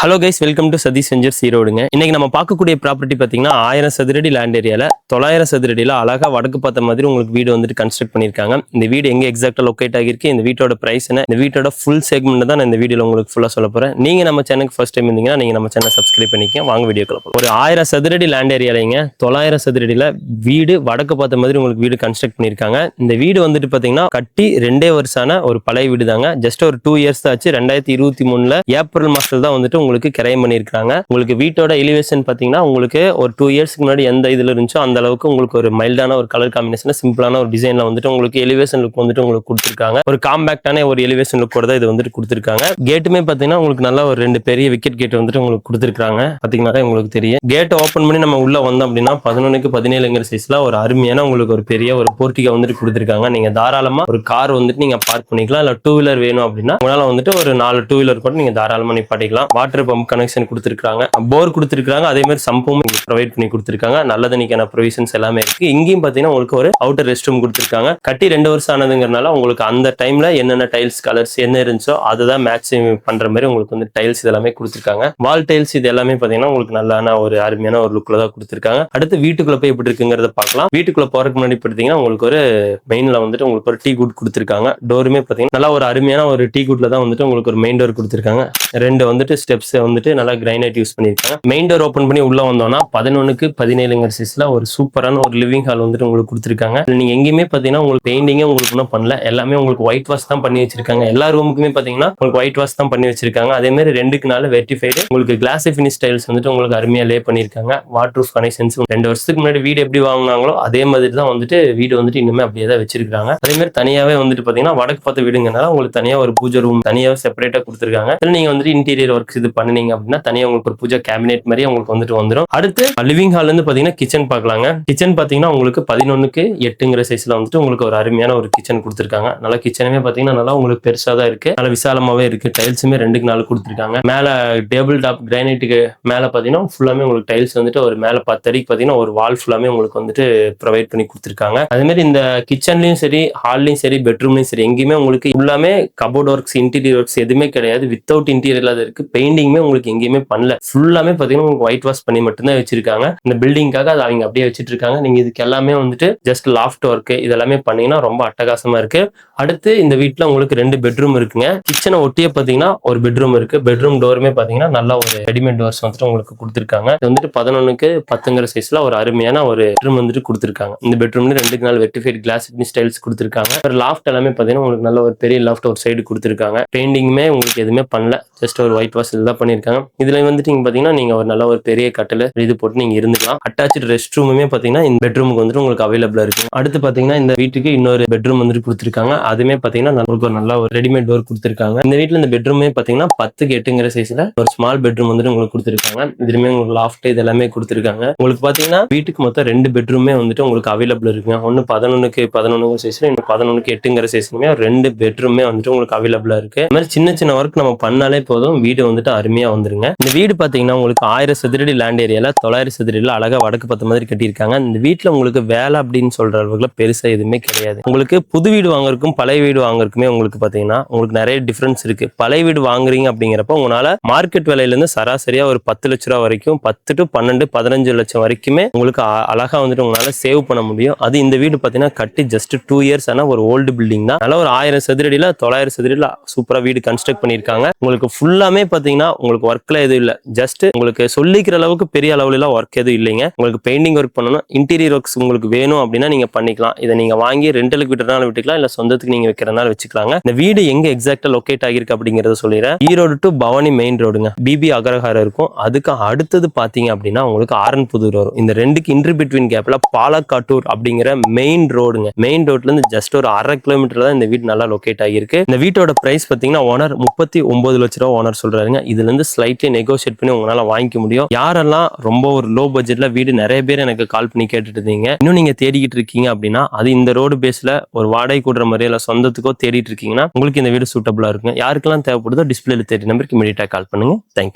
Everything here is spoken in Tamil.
Hello guys, welcome to Sathish ventures ஈரோடுங்க. இன்னைக்கு நம்ம பார்க்கக்கூடிய ப்ராப்பர்ட்டி பார்த்தீங்கன்னா 1000 சதுரடி லேண்ட் ஏரியால 900 சதுரடியில் அழகா வடக்கு பார்த்த மாதிரி உங்களுக்கு வீடு வந்துட்டு கன்ஸ்ட்ரக்ட் பண்ணியிருக்காங்க. இந்த வீடு எங்க எக்ஸாக்டா லொக்கேட் ஆகிருக்கு, இந்த வீட்டோட பிரைஸ் என்ன, இந்த வீட்டோட ஃபுல் செக்மெண்ட் தான் நான் இந்த வீடியோல உங்களுக்கு ஃபுல்லா சொல்ல போறேன். நீங்க நம்ம சேனலுக்கு ஃபர்ஸ்ட் டைம் இருந்தீங்கன்னா நீங்க நம்ம சேனல் சப்ஸ்கிரைப் பண்ணிக்க. வாங்க வீடியோக்குள்ள போலாம். ஒரு 1000 சதுரடி லேண்ட் ஏரியாலைங்க 900 சதுரடியில வீடு வடக்கு பார்த்த மாதிரி உங்களுக்கு வீடு கன்ஸ்ட்ரக்ட் பண்ணியிருக்காங்க. இந்த வீடு வந்துட்டு பாத்தீங்கன்னா கட்டி 2 வருஷமான ஒரு பழைய வீடு தாங்க. ஜஸ்ட் ஒரு 2 இயர்ஸ் தான் ஆச்சு. 2023 ஏப்ரல் மாசத்துல தான் வந்துட்டு உங்களுக்கு கிரைம் பண்ணிருக்காங்க. உங்களுக்கு வீட்டோட எலிவேஷன் பாத்தீங்கன்னா உங்களுக்கு ஒரு 2 இயர்ஸ்க்கு முன்னாடி எந்த இதுல இருந்துச்சோ அந்த அளவுக்கு உங்களுக்கு ஒரு மைல்டான ஒரு கலர் காம்பினேஷன்ல சிம்பிளான ஒரு டிசைன்ல வந்துட்டு உங்களுக்கு எலிவேஷன் லுக் வந்துட்டு உங்களுக்கு கொடுத்திருக்காங்க. ஒரு காம்பாக்டான ஒரு எலிவேஷன் லுக்கோட தான் இது வந்துட்டு கொடுத்திருக்காங்க. கேட்டுமே பாத்தீங்கன்னா உங்களுக்கு நல்ல ஒரு 2 பெரிய விக்கெட் கேட் வந்துட்டு உங்களுக்கு கொடுத்திருக்காங்க. பாத்தீங்கன்னா உங்களுக்கு தெரியும். கேட் ஓபன் பண்ணி நம்ம உள்ள வந்தோம் அப்படின்னா 11க்கு 17ங்கிற சைஸ்ல ஒரு அருமையான உங்களுக்கு ஒரு பெரிய ஒரு போர்ட்டிகா வந்துட்டு கொடுத்திருக்காங்க. நீங்க தாராளமா ஒரு கார் வந்துட்டு நீங்க பார்க் பண்ணிக்கலாம். இல்ல 2 வீலர் வேணும் அப்படின்னா உங்களால வந்துட்டு ஒரு 4 2 வீலர் கூட நீங்க தாராளமா நிப்பாட்டிக்கலாம். வாட்டர் பம்ப் கனெக்ஷன் கொடுத்திருக்காங்க, போர் கொடுத்திருக்காங்க, அதே மாதிரி சம்பும் ப்ரொவைட் பண்ணி கொடுத்திருக்காங்க. நல்ல தண்ணிக்கான ப்ரொவிஷன்ஸ் எல்லாமே இருக்கு. இங்கேயும் பாத்தீங்கன்னா உங்களுக்கு ஒரு அவுட்டர் ரெஸ்ட் ரூம் கொடுத்திருக்காங்க. கட்டி 2 வருஷம் ஆனதுங்கிறனால உங்களுக்கு அந்த டைம்ல என்னென்ன டைல்ஸ் கலர்ஸ் என்ன இருந்துச்சோ அதுதான் மேட்ச் பண்ற மாதிரி உங்களுக்கு வந்து டைல்ஸ் இதெல்லாமே கொடுத்திருக்காங்க. வால் டைல்ஸ் இது எல்லாமே பாத்தீங்கன்னா உங்களுக்கு நல்லான ஒரு அருமையான ஒரு லுக்ல தான் கொடுத்திருக்காங்க. அடுத்து வீட்டுக்குள்ள போய் எப்படி இருக்குங்கிறத பார்க்கலாம். வீட்டுக்குள்ள போறதுக்கு முன்னாடி பாத்தீங்கன்னா உங்களுக்கு ஒரு மெயின்ல வந்துட்டு உங்களுக்கு ஒரு டீ குட் கொடுத்திருக்காங்க. டோருமே பாத்தீங்கன்னா நல்லா ஒரு அருமையான ஒரு டீ குட்ல தான் வந்துட்டு உங்களுக்கு ஒரு மெயின் டோர் கொடுத்திருக்காங்க. 2 வந்துட்டு ஸ்டெப்ஸ் வந்துட்டு நல்லா கிரைனைட் யூஸ் பண்ணிருக்காங்க. மெயின் டோர் ஓபன் பண்ணி உள்ள வந்தோம்னா 11க்கு 17ங்கிற சைஸ்ல ஒரு சூப்பரான ஒரு லிவிங் ஹால் வந்துட்டு உங்களுக்கு கொடுத்திருக்காங்க. நீங்க எங்கேயுமே பாத்தீங்கன்னா உங்களுக்கு பெயிண்டிங்கே உங்களுக்கு ஒன்றும் பண்ணல, எல்லாமே உங்களுக்கு ஒயிட் வாஷ் தான் பண்ணி வச்சிருக்காங்க. எல்லா ரூமுக்குமே பாத்தீங்கன்னா உங்களுக்கு ஒயிட் வாஷ் தான் பண்ணி வச்சிருக்காங்க. அதே மாதிரி 2க்கு 4 வெர்டிஃபைடு உங்களுக்கு கிளாஸ் ஃபினிஷ் டைல்ஸ் வந்துட்டு உங்களுக்கு அருமையா லே பண்ணிருக்காங்க. வாட்டர் ப்ரூஃப் கனெக்ஷன்ஸ் 2 வருஷத்துக்கு முன்னாடி வீடு எப்படி வாங்கினாங்களோ அதே மாதிரி தான் வந்துட்டு வீடு வந்துட்டு இன்னுமே அப்படியே தான் வச்சிருக்காங்க. அதே மாதிரி தனியாவே வந்துட்டு பாத்தீங்கன்னா வடக்கு பார்த்த வீடுங்கனால உங்களுக்கு தனியா ஒரு பூஜை ரூம் தனியாவே செப்பரேட்டா கொடுத்திருக்காங்க. நீங்க வந்துட்டு இன்டீரியர் ஒர்க்ஸ் இது பண்ணீங்க அப்படின்னா தனியா உங்களுக்கு ஒரு பூஜை கேபினெட் மாதிரி உங்களுக்கு வந்துட்டு வந்துடும். அடுத்து லிவிங் ஹால்ல இருந்து பாத்தீங்கன்னா கிச்சன் பார்க்கலாங்க. கிச்சன் பாத்தீங்கன்னா உங்களுக்கு 11க்கு 8ங்கிற சைஸ்ல வந்துட்டு உங்களுக்கு ஒரு அருமையான ஒரு கிச்சன் கொடுத்திருக்காங்க. நல்லா கிச்சனுமே பாத்தீங்கன்னா நல்லா உங்களுக்கு பெருசா தான் இருக்கு, நல்லா விசாலமாவே இருக்கு. டைல்ஸுமே 2க்கு 4 கொடுத்திருக்காங்க. மேல டேபிள் டாப் கிரானைட்டுக்கு மேல பாத்தீங்கன்னா ஃபுல்லாமே உங்களுக்கு டைல்ஸ் வந்துட்டு ஒரு மேல 10 அடிக்கு பாத்தீங்கன்னா ஒரு வால் ஃபுல்லாமே உங்களுக்கு வந்துட்டு ப்ரொவைட் பண்ணி கொடுத்திருக்காங்க. அதே மாதிரி இந்த கிச்சன்லயும் சரி ஹால்லயும் சரி பெட்ரூம்லயும் சரி எங்கேயுமே உங்களுக்கு ஃபுல்லாமே கபோர்ட் ஒர்க்ஸ் இன்டீரியர் ஒர்க்ஸ் எதுவுமே கிடையாது. வித்தவுட் இன்டீரியர்ல இருக்கு. பெயிண்டிங்குமே உங்களுக்கு எங்கேயுமே பண்ணல. ஃபுல்லாமே பாத்தீங்கன்னா உங்களுக்கு ஒயிட் வாஷ் பண்ணி மட்டும்தான் வச்சிருக்காங்க. இந்த பில்டிங்காக அதை அவங்க அப்படியே வச்சிட்டு இருக்காங்க. நீங்க இதுக்கு எல்லாமே வந்துட்டு ஜஸ்ட் லாஃப்ட் ஒர்க் இதெல்லாமே பண்ணீங்கன்னா ரொம்ப அட்டகாசமா இருக்கு. அடுத்து இந்த வீட்டுல உங்களுக்கு 2 பெட்ரூம் இருக்குங்க. கிச்சனை ஒட்டியே பாத்தீங்கன்னா ஒரு பெட்ரூம் இருக்கு. பெட்ரூம் டோருமே பாத்தீங்கன்னா நல்ல ஒரு ரெடிமேட் டோர்ஸ் வந்துட்டு உங்களுக்கு கொடுத்திருக்காங்க. இது வந்துட்டு 11க்கு 10ங்கிற சைஸ்ல ஒரு அருமையான ஒரு பெட்ரூம் வந்துட்டு கொடுத்திருக்காங்க. இந்த பெட்ரூம்ல 2க்கு 4 வெர்டிஃபைட் கிளாஸ் ஸ்டைல்ஸ் கொடுத்திருக்காங்க. ஒரு லாஃப்ட் எல்லாமே பாத்தீங்கன்னா உங்களுக்கு நல்ல ஒரு பெரிய லாஃப்ட் ஒரு சைடு கொடுத்திருக்காங்க. பெயிண்டிங்குமே உங்களுக்கு எதுவுமே பண்ணல, ஜஸ்ட் ஒரு ஒயிட் வாஷ் இதுதான் பண்ணிருக்காங்க. இதுல வந்துட்டு நீங்க பாத்தீங்கன்னா நீங்க ஒரு நல்ல ஒரு பெரிய கட்டில இது போட்டு நீங்க இருந்துக்கலாம். அட்டாச்சு ரெஸ்ட் ரூமுமே பாத்தீங்கன்னா இந்த பெட்ரூமுக்கு வந்துட்டு உங்களுக்கு அவைலபிளா இருக்கு. அடுத்து பாத்தீங்கன்னா இந்த வீட்டுக்கு இன்னொரு பெட்ரூம் வந்துட்டு கொடுத்திருக்காங்க. அதுமே பாத்தீங்கன்னா உங்களுக்கு ஒரு நல்ல ஒரு ரெடிமேட் டோர் கொடுத்திருக்காங்க. இந்த வீட்டுல இந்த பெட்ரூமே பாத்தீங்கன்னா 10க்கு 8ங்கிற சைஸ்ல ஒரு ஸ்மால் பெட்ரூம் வந்துட்டு உங்களுக்கு கொடுத்திருக்காங்க. இதுலயுமே உங்களுக்கு லாஃப்ட் இது எல்லாமே கொடுத்திருக்காங்க. உங்களுக்கு பாத்தீங்கன்னா வீட்டுக்கு மொத்தம் 2 பெட்ரூமே வந்துட்டு உங்களுக்கு அவைலபிள் இருக்குங்க. ஒன்னு 11க்கு 11ங்கிற சைஸ்ல, இன்னும் 11க்கு 8ங்கிற சைஸ்லுமே 2 பெட்ரூமே வந்துட்டு உங்களுக்கு அவைலபிளா இருக்கு. இந்த மாதிரி சின்ன சின்ன ஒர்க் நம்ம பண்ணாலே போதும், வீடு வந்துட்டு அருமையா வந்துருங்க. இந்த வீடு பாத்தீங்கன்னா உங்களுக்கு 1000 சதுரடி லேண்ட் ஏரியால 900 சதுரடியில அழகா வடக்கு பார்த்த மாதிரி கட்டியிருக்காங்க. இந்த வீட்டுல உங்களுக்கு வேலை அப்படின்னு சொல்ற அளவுக்கு பெருசா எதுவுமே கிடையாது. உங்களுக்கு புது வீடு வாங்குறதுக்கும் பழைய வீடு வாங்குறதுக்குமே உங்களுக்கு பாத்தீங்கன்னா உங்களுக்கு நிறைய டிஃபரன்ஸ் இருக்கு. பழைய வீடு வாங்குறீங்க அப்படிங்கிறப்ப உங்களால மார்க்கெட் விலையில இருந்து சராசரியா ஒரு 10 லட்ச ரூபா வரைக்கும் 10 to 12 15 லட்சம் வரைக்குமே உங்களுக்கு அழகா வந்துட்டு உங்களால சேவ் பண்ண முடியும். அது இந்த வீடு பாத்தீங்கன்னா கட்டி ஜஸ்ட் 2 இயர்ஸ் ஆன ஒரு ஓல்டு பில்டிங் தான். நல்ல ஒரு 1000 சதுரடியில 900 சதுரடியில சூப்பரா வீடு கன்ஸ்ட்ரக்ட் பண்ணிருக்காங்க. உங்களுக்கு ஃபுல்லாமே பாத்தீங்கன்னா உங்களுக்கு ஒர்க்ல எதுவும் இல்ல, ஜஸ்ட் உங்களுக்கு சொல்லிக்கிற அளவுக்கு பெரிய அளவுல ஒர்க் எதுவும் இல்லைங்க. உங்களுக்கு பெயிண்டிங் ஒர்க் பண்ணணும், இன்டீரியர் ஒர்க்ஸ் உங்களுக்கு வேணும் அப்படின்னா நீங்க பண்ணிக்கலாம். இதை நீங்க வாங்கி ரெண்டலுக்கு விட்டுறதுனால விட்டுக்கலாம், இல்ல சொந்தத்துக்கு நீங்க வைக்கிறதுனால வச்சுக்கலாங்க. இந்த வீடு எங்க எக்ஸாக்டா லொகேட் ஆகிருக்கு அப்படிங்கறத சொல்லிடுறேன். ஈரோடு டு பவானி மெயின் ரோடுங்க. பிபி அக்ரஹாரம் இருக்கும். அதுக்கு அடுத்தது பாத்தீங்க அப்படின்னா உங்களுக்கு ஆரன்புதூர் வரும். இந்த 2க்கு இன்டர் பிட்வீன் கேப்ல பாலக்காட்டூர் அப்படிங்கிற மெயின் ரோடுங்க. மெயின் ரோட்ல இருந்து ஜஸ்ட் ஒரு 1/2 கிலோமீட்டர் தான் இந்த வீடு நல்லா லொகேட் ஆகிருக்கு. இந்த வீட்டோட பிரைஸ் பாத்தீங்கன்னா ஓனர் 39 லட்ச ரூபா ஓனர் சொல்றாருங்க. இதுல இருந்து ஸ்லைட்லி நெகோசியேட் பண்ணி உங்களால வாங்கிக்க முடியும். யாரெல்லாம் ரொம்ப ஒரு லோ பட்ஜெட்ல வீடு நிறைய பேர் எனக்கு கால் பண்ணி கேட்டுட்டு இருந்தீங்க, இன்னும் நீங்க தேடிக்கிட்டு இருக்கீங்க அப்படின்னா அது இந்த ரோடு பேஸ்ல ஒரு வாடகை கூடுற மாதிரி இல்ல சொந்தத்துக்கோ தேடிட்டு இருக்கீங்கன்னா உங்களுக்கு இந்த வீடு சூட்டபிளா இருக்குங்க. யாருக்கெல்லாம் தேவைப்படுதோ டிஸ்பிளேல தேடி நம்பருக்கு இமீடியட்டா கால் பண்ணுங்க. தேங்க்யூ.